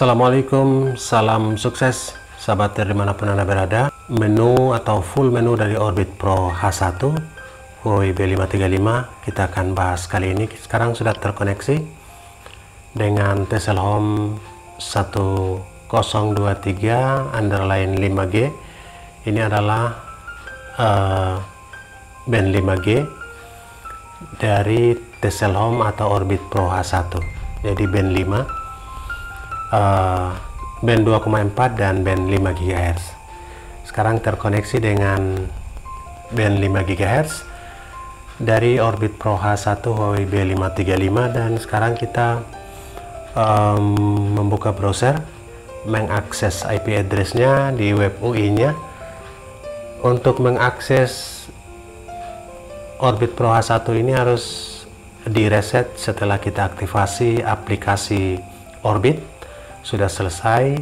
Assalamualaikum, salam sukses sahabat dimanapun Anda berada. Menu atau full menu dari Orbit Pro H1 Huawei B535 kita akan bahas kali ini. Sekarang sudah terkoneksi dengan Tcell Home 1023 underline 5G. Ini adalah band 5G dari Tcell Home atau Orbit Pro H1. Jadi band 5, band 2,4 dan band 5 GHz. Sekarang terkoneksi dengan band 5 GHz dari Orbit Pro H1 Huawei B535, dan sekarang kita membuka browser, mengakses IP address-nya di web UI-nya. Untuk mengakses Orbit Pro H1 ini harus direset setelah kita aktifasi aplikasi Orbit. Sudah selesai,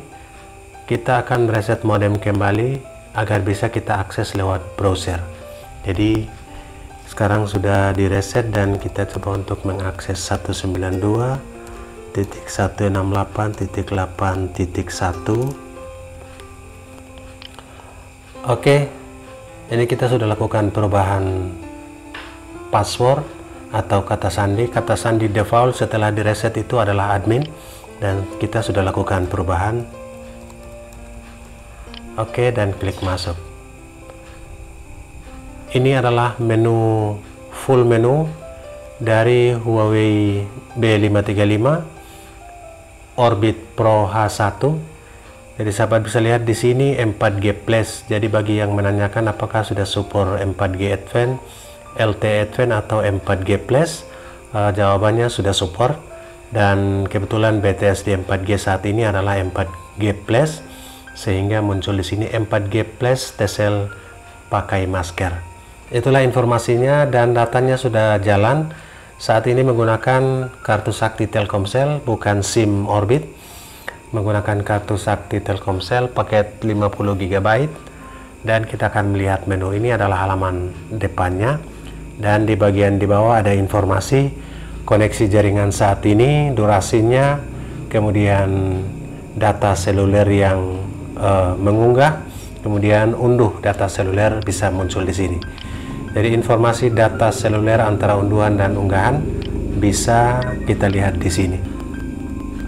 kita akan reset modem kembali agar bisa kita akses lewat browser. Jadi sekarang sudah direset dan kita coba untuk mengakses 192.168.1. Oke, ini kita sudah lakukan perubahan password atau kata sandi. Kata sandi default setelah direset itu adalah admin, dan kita sudah lakukan perubahan. Oke, dan klik masuk. Ini adalah menu, full menu dari Huawei B535 Orbit Pro H1. Jadi sahabat bisa lihat di sini 4G Plus. Jadi bagi yang menanyakan apakah sudah support 4G Advance, LTE Advance atau 4G Plus, jawabannya sudah support. Dan kebetulan BTS di 4G saat ini adalah 4G Plus, sehingga muncul di sini 4G Plus Tcell pakai masker. Itulah informasinya, dan datanya sudah jalan. Saat ini menggunakan kartu Sakti Telkomsel, bukan SIM Orbit. Menggunakan kartu Sakti Telkomsel paket 50 GB, dan kita akan melihat menu. Ini adalah halaman depannya, dan di bagian di bawah ada informasi koneksi jaringan saat ini, durasinya, kemudian data seluler yang mengunggah, kemudian unduh data seluler bisa muncul di sini. Jadi informasi data seluler antara unduhan dan unggahan bisa kita lihat di sini.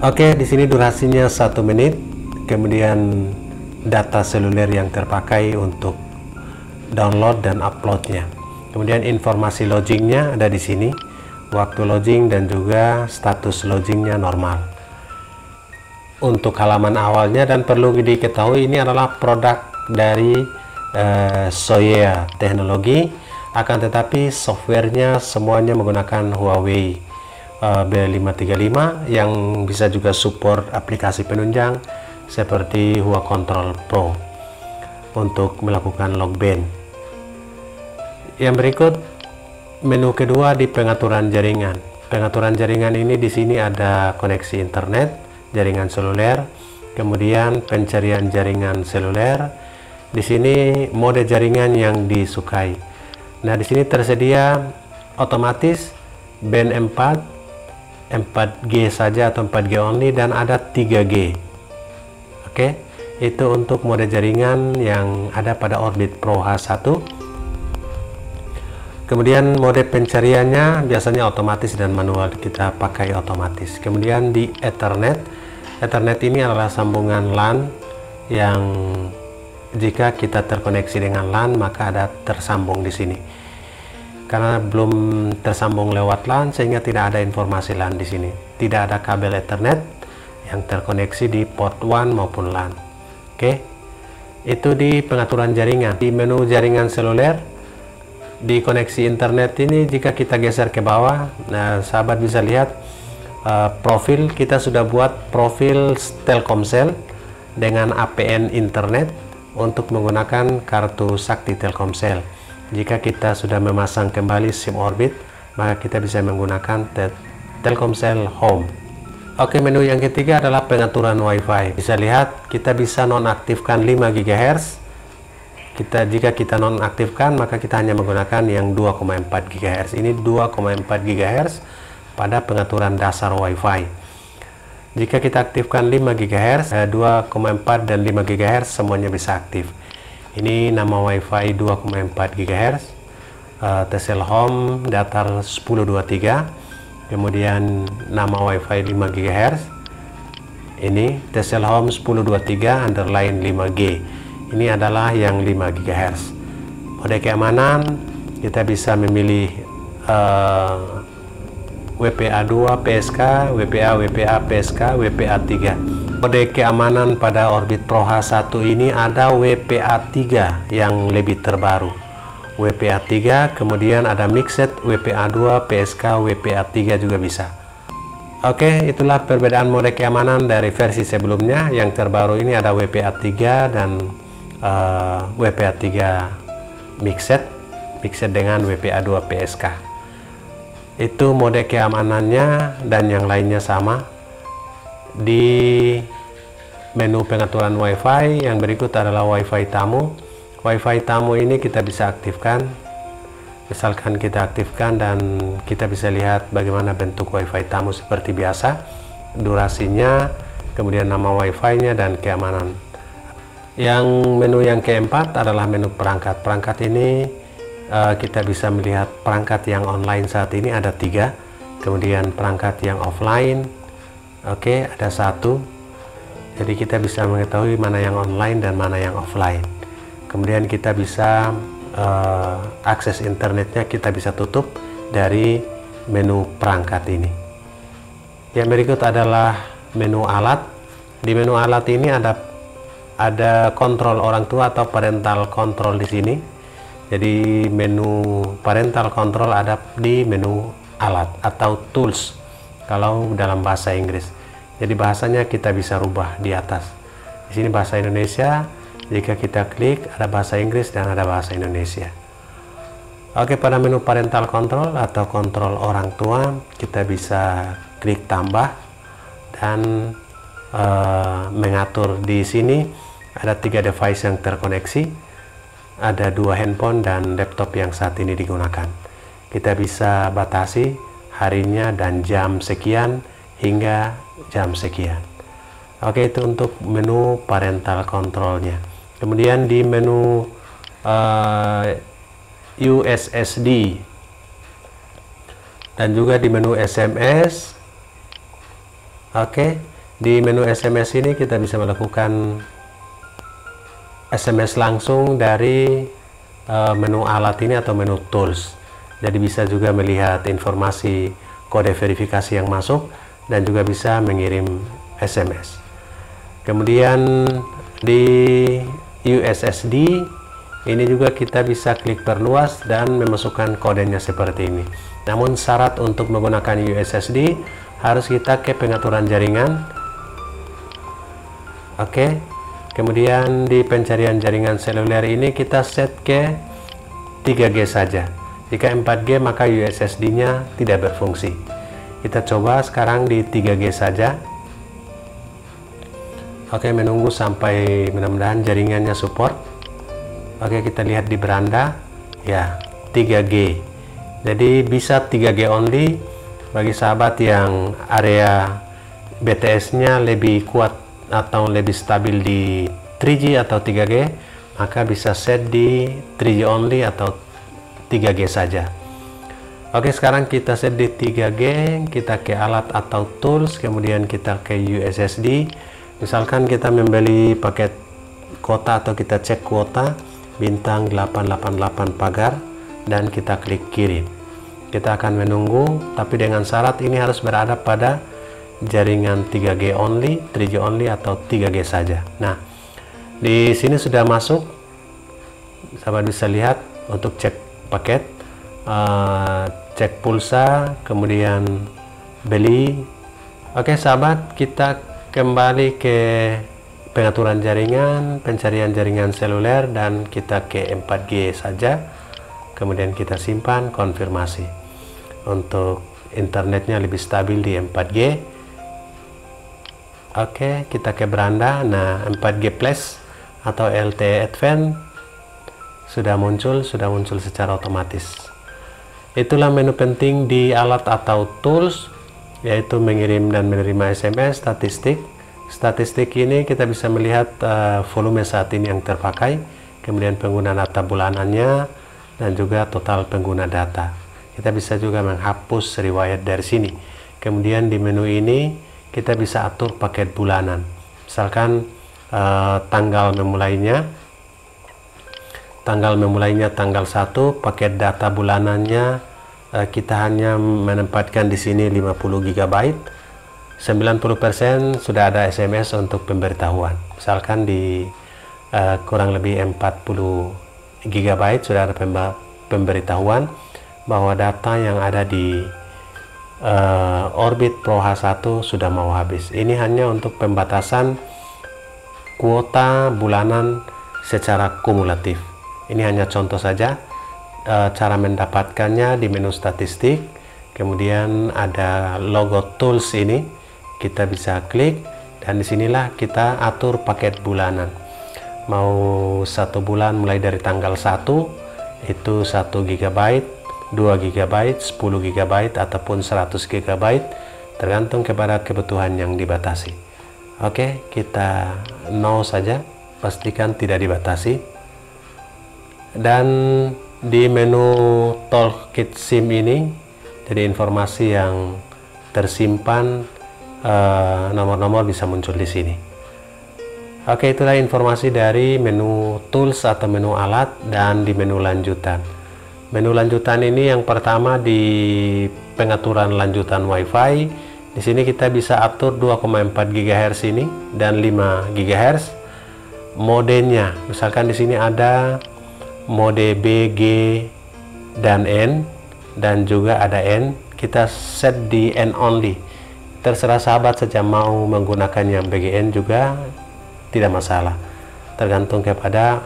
Oke, di sini durasinya 1 menit, kemudian data seluler yang terpakai untuk download dan uploadnya. Kemudian informasi logingnya ada di sini, waktu loging dan juga status logingnya normal. Untuk halaman awalnya, dan perlu diketahui ini adalah produk dari Soya Teknologi, akan tetapi softwarenya semuanya menggunakan Huawei B535 yang bisa juga support aplikasi penunjang seperti Huawei Control Pro untuk melakukan logband. Yang berikut menu kedua di pengaturan jaringan. Pengaturan jaringan ini di sini ada koneksi internet, jaringan seluler, kemudian pencarian jaringan seluler. Di sini mode jaringan yang disukai. Nah, di sini tersedia otomatis, band 4G saja atau 4G only, dan ada 3G. Oke, itu untuk mode jaringan yang ada pada Orbit Pro H1. Kemudian mode pencariannya biasanya otomatis dan manual, kita pakai otomatis. Kemudian di Ethernet. Ethernet ini adalah sambungan LAN yang jika kita terkoneksi dengan LAN maka ada tersambung di sini. Karena belum tersambung lewat LAN sehingga tidak ada informasi LAN di sini. Tidak ada kabel Ethernet yang terkoneksi di port 1 maupun LAN. Oke. Itu di pengaturan jaringan. Di menu jaringan seluler, di koneksi internet ini jika kita geser ke bawah, nah sahabat bisa lihat profil kita sudah buat profil Telkomsel dengan APN internet untuk menggunakan kartu Sakti Telkomsel. Jika kita sudah memasang kembali SIM Orbit, maka kita bisa menggunakan Telkomsel Home. Oke, menu yang ketiga adalah pengaturan WiFi. Bisa lihat kita bisa nonaktifkan 5 GHz. Jika kita nonaktifkan maka kita hanya menggunakan yang 2,4 GHz. Ini 2,4 GHz pada pengaturan dasar WiFi. Jika kita aktifkan 5 GHz, 2,4 dan 5 GHz semuanya bisa aktif. Ini nama WiFi 2,4 GHz, Tcell Home datar 1023. Kemudian nama WiFi 5 GHz. Ini Tcell Home 1023 underline 5G. Ini adalah yang 5 GHz. Mode keamanan kita bisa memilih WPA2 PSK, WPA PSK, WPA3. Mode keamanan pada Orbit Pro H1 ini ada WPA3 yang lebih terbaru. WPA3, kemudian ada Mixed WPA2 PSK, WPA3 juga bisa. Oke, itulah perbedaan mode keamanan dari versi sebelumnya. Yang terbaru ini ada WPA3 dan WPA3 Mixed dengan WPA2 PSK. Itu mode keamanannya, dan yang lainnya sama. Di menu pengaturan WiFi yang berikut adalah WiFi tamu. WiFi tamu ini kita bisa aktifkan. Misalkan kita aktifkan dan kita bisa lihat bagaimana bentuk WiFi tamu seperti biasa, durasinya, kemudian nama WiFi-nya dan keamanan. Yang menu yang keempat adalah menu perangkat. Perangkat ini kita bisa melihat perangkat yang online saat ini ada 3, kemudian perangkat yang offline, oke, ada 1. Jadi kita bisa mengetahui mana yang online dan mana yang offline. Kemudian kita bisa akses internetnya kita bisa tutup dari menu perangkat ini. Yang berikut adalah menu alat. Di menu alat ini ada kontrol orang tua atau parental control di sini. Jadi menu parental control ada di menu alat atau tools kalau dalam bahasa Inggris. Jadi bahasanya kita bisa rubah di atas. Di sini bahasa Indonesia. Jika kita klik ada bahasa Inggris dan ada bahasa Indonesia. Oke, pada menu parental control atau kontrol orang tua kita bisa klik tambah dan mengatur. Di sini ada 3 device yang terkoneksi. Ada 2 handphone dan laptop yang saat ini digunakan. Kita bisa batasi harinya dan jam sekian hingga jam sekian. Oke, itu untuk menu parental controlnya. Kemudian di menu USSD dan juga di menu SMS. Oke, di menu SMS ini kita bisa melakukan SMS langsung dari menu alat ini atau menu tools. Jadi bisa juga melihat informasi kode verifikasi yang masuk dan juga bisa mengirim SMS. Kemudian di USSD ini juga kita bisa klik perluas dan memasukkan kodenya seperti ini. Namun syarat untuk menggunakan USSD harus kita ke pengaturan jaringan. Oke. Kemudian di pencarian jaringan seluler ini kita set ke 3G saja. Jika 4G maka USSD-nya tidak berfungsi. Kita coba sekarang di 3G saja. Oke, menunggu sampai mudah-mudahan jaringannya support. Oke, kita lihat di beranda. Ya, 3G. Jadi bisa 3G only bagi sahabat yang area BTS-nya lebih kuat atau lebih stabil di 3G atau 3G, maka bisa set di 3G only atau 3G saja. Oke, sekarang kita set di 3G, kita ke alat atau tools, kemudian kita ke USSD. Misalkan kita membeli paket kuota atau kita cek kuota bintang 888 pagar dan kita klik kirim. Kita akan menunggu, tapi dengan syarat ini harus berada pada jaringan 3G only, 3G only atau 3G saja. Nah, di sini sudah masuk. Sahabat bisa lihat untuk cek paket, cek pulsa, kemudian beli. Oke sahabat, kita kembali ke pengaturan jaringan, pencarian jaringan seluler, dan kita ke 4G saja. Kemudian kita simpan, konfirmasi. Untuk internetnya lebih stabil di 4G. Oke, kita ke beranda. Nah, 4G Plus atau LTE Advanced sudah muncul secara otomatis. Itulah menu penting di alat atau tools. yaitu mengirim dan menerima SMS. Statistik ini kita bisa melihat volume saat ini yang terpakai, kemudian pengguna data bulanannya, dan juga total pengguna data. Kita bisa juga menghapus riwayat dari sini. Kemudian di menu ini kita bisa atur paket bulanan. Misalkan tanggal memulainya tanggal 1, paket data bulanannya kita hanya menempatkan di sini 50 GB. 90% sudah ada SMS untuk pemberitahuan. Misalkan di kurang lebih 40 GB sudah ada pemberitahuan bahwa data yang ada di Orbit Pro H1 sudah mau habis. Ini hanya untuk pembatasan kuota bulanan secara kumulatif. Ini hanya contoh saja cara mendapatkannya di menu statistik. Kemudian ada logo tools ini. Kita bisa klik dan disinilah kita atur paket bulanan. Mau 1 bulan mulai dari tanggal 1 itu 1 GB, 2 GB, 10 GB ataupun 100 GB, tergantung kepada kebutuhan yang dibatasi. Oke, kita no saja, pastikan tidak dibatasi. Dan di menu Toolkit SIM ini jadi informasi yang tersimpan, nomor-nomor bisa muncul di sini. Oke, itulah informasi dari menu tools atau menu alat. Dan di menu lanjutan, ini yang pertama di pengaturan lanjutan WiFi. Di sini kita bisa atur 2,4 GHz ini dan 5 GHz. Modenya, misalkan di sini ada mode B, G, dan N, dan juga ada N. Kita set di N only. Terserah sahabat saja mau menggunakan yang BGN juga tidak masalah, tergantung kepada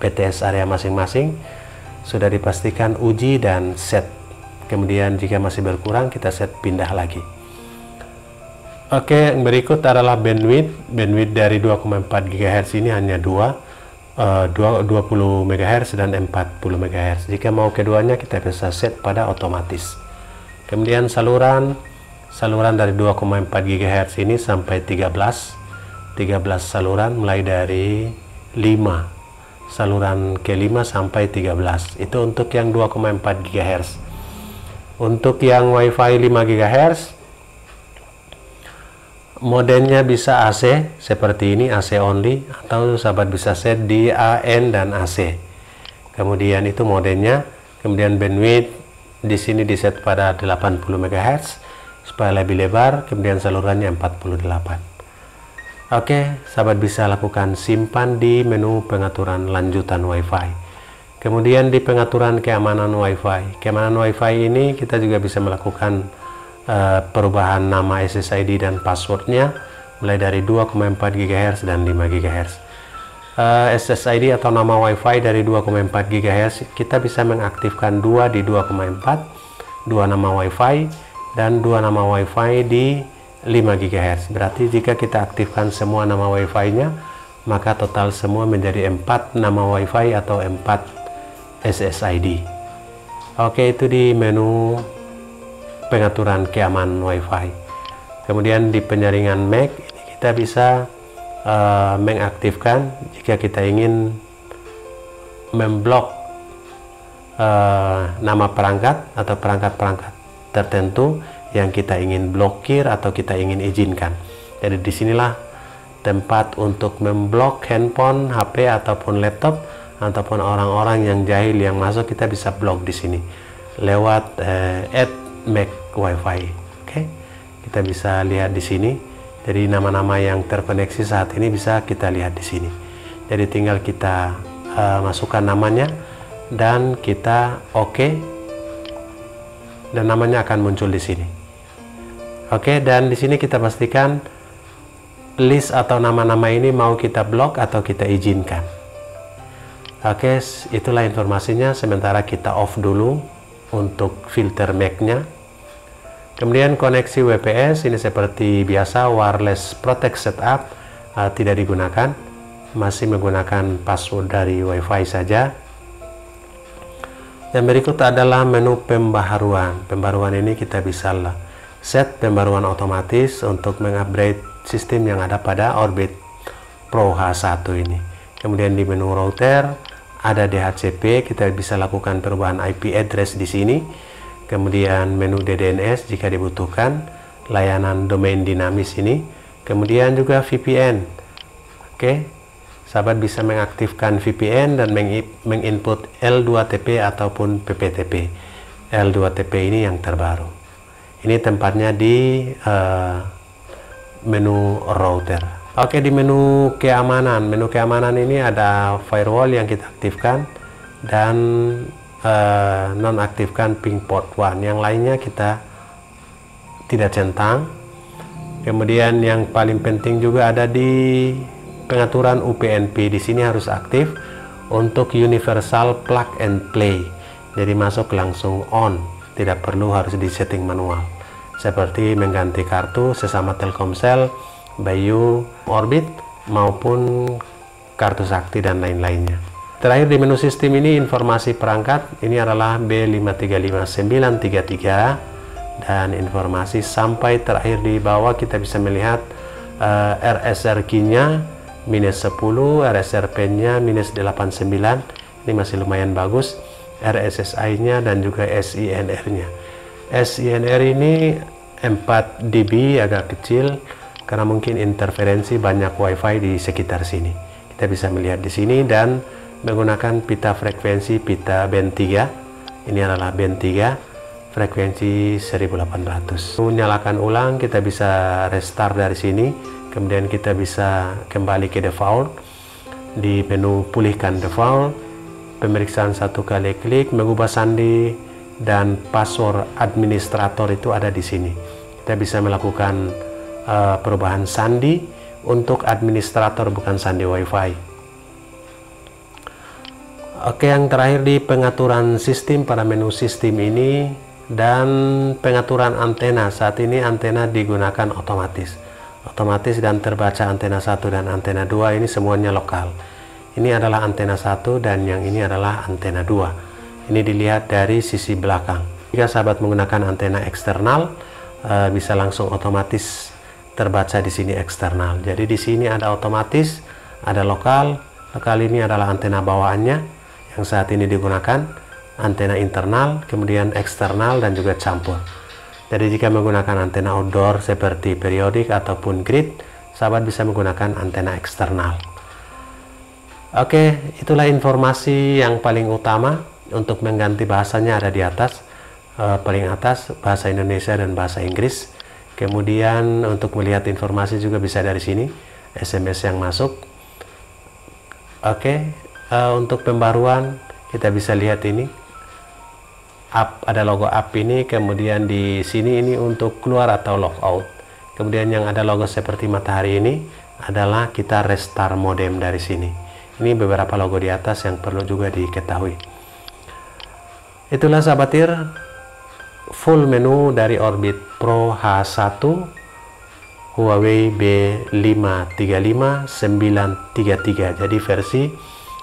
PTS area masing-masing. Sudah dipastikan uji dan set. Kemudian jika masih berkurang kita set pindah lagi. Oke, berikut adalah bandwidth dari 2,4 GHz ini hanya 20 MHz dan 40 MHz. Jika mau keduanya kita bisa set pada otomatis. Kemudian saluran dari 2,4 GHz ini sampai 13 saluran, mulai dari 5 saluran ke 5 sampai 13. Itu untuk yang 2,4 GHz. Untuk yang WiFi 5 GHz modenya bisa AC seperti ini, AC only, atau sahabat bisa set di AN dan AC. Kemudian itu modenya. Kemudian bandwidth di sini diset pada 80 MHz supaya lebih lebar, kemudian salurannya 48. Oke, sahabat bisa lakukan simpan di menu pengaturan lanjutan WiFi. Kemudian di pengaturan keamanan WiFi. Keamanan WiFi ini kita juga bisa melakukan perubahan nama SSID dan passwordnya mulai dari 2,4 GHz dan 5 GHz. SSID atau nama WiFi dari 2,4 GHz kita bisa mengaktifkan 2 di 2,4, 2 nama WiFi, dan 2 nama WiFi di 5 GHz. Berarti jika kita aktifkan semua nama WiFi-nya, maka total semua menjadi 4 nama WiFi atau 4 SSID. Oke, itu di menu pengaturan keamanan WiFi. Kemudian di penyaringan MAC ini kita bisa mengaktifkan jika kita ingin memblok nama perangkat atau perangkat-perangkat tertentu yang kita ingin blokir atau kita ingin izinkan. Jadi disinilah tempat untuk memblok handphone, HP ataupun laptop ataupun orang-orang yang jahil yang masuk. Kita bisa blok di sini lewat add Mac WiFi. Oke, kita bisa lihat di sini. Jadi nama-nama yang terkoneksi saat ini bisa kita lihat di sini. Jadi tinggal kita masukkan namanya dan kita oke. Dan namanya akan muncul di sini. Oke, dan di sini kita pastikan list atau nama-nama ini mau kita blok atau kita izinkan. Oke, itulah informasinya. Sementara kita off dulu untuk filter MAC-nya. Kemudian koneksi WPS ini seperti biasa, wireless protect setup tidak digunakan, masih menggunakan password dari WiFi saja. Yang berikut adalah menu pembaharuan. Pembaharuan ini kita bisa set pembaruan otomatis untuk mengupgrade sistem yang ada pada Orbit Pro H1 ini. Kemudian di menu router ada DHCP, kita bisa lakukan perubahan IP address di sini. Kemudian menu DDNS jika dibutuhkan, layanan domain dinamis ini. Kemudian juga VPN. Oke, sahabat bisa mengaktifkan VPN dan menginput L2TP ataupun PPTP. L2TP ini yang terbaru. Ini tempatnya di menu router. Oke, di menu keamanan. Menu keamanan ini ada firewall yang kita aktifkan dan nonaktifkan ping port 1. Yang lainnya kita tidak centang. Kemudian yang paling penting juga ada di pengaturan UPnP. Di sini harus aktif untuk universal plug and play. Jadi masuk langsung on, tidak perlu harus di setting manual. Seperti mengganti kartu sesama Telkomsel, Bayu, Orbit maupun kartu sakti dan lain-lainnya. Terakhir di menu sistem ini informasi perangkat, ini adalah B535933 dan informasi sampai terakhir di bawah kita bisa melihat RSR key-nya -10, RSR PIN-nya -89, ini masih lumayan bagus, RSSI-nya dan juga SINR-nya. SINR ini 4 dB, agak kecil karena mungkin interferensi banyak WiFi di sekitar sini. Kita bisa melihat di sini dan menggunakan pita frekuensi pita band 3. Ini adalah band 3, frekuensi 1800. Menyalakan ulang, kita bisa restart dari sini. Kemudian kita bisa kembali ke default. Di menu pulihkan default, pemeriksaan 1 kali klik, mengubah sandi dan password administrator itu ada di sini. Kita bisa melakukan perubahan sandi untuk administrator, bukan sandi WiFi. Oke, yang terakhir di pengaturan sistem pada menu sistem ini dan pengaturan antena. Saat ini antena digunakan otomatis dan terbaca antena 1 dan antena 2 ini semuanya lokal. Ini adalah antena 1 dan yang ini adalah antena 2. Ini dilihat dari sisi belakang. Jika sahabat menggunakan antena eksternal, bisa langsung otomatis terbaca di sini eksternal. Jadi di sini ada otomatis, ada lokal. Lokal ini adalah antena bawaannya yang saat ini digunakan, antena internal, kemudian eksternal dan juga campur. Jadi jika menggunakan antena outdoor seperti periodik ataupun grid, sahabat bisa menggunakan antena eksternal. Oke, itulah informasi yang paling utama. Untuk mengganti bahasanya ada di atas, paling atas bahasa Indonesia dan bahasa Inggris. Kemudian untuk melihat informasi juga bisa dari sini, SMS yang masuk. Oke, untuk pembaruan kita bisa lihat ini app, ada logo app ini. Kemudian di sini ini untuk keluar atau logout. Kemudian yang ada logo seperti matahari ini adalah kita restart modem dari sini. Ini beberapa logo di atas yang perlu juga diketahui. Itulah sahabatir full menu dari Orbit Pro H1 Huawei B535933. Jadi versi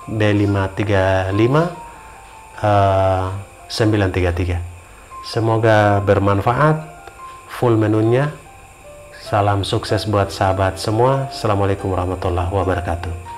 B535 933. Semoga bermanfaat full menunya. Salam sukses buat sahabat semua. Assalamualaikum warahmatullahi wabarakatuh.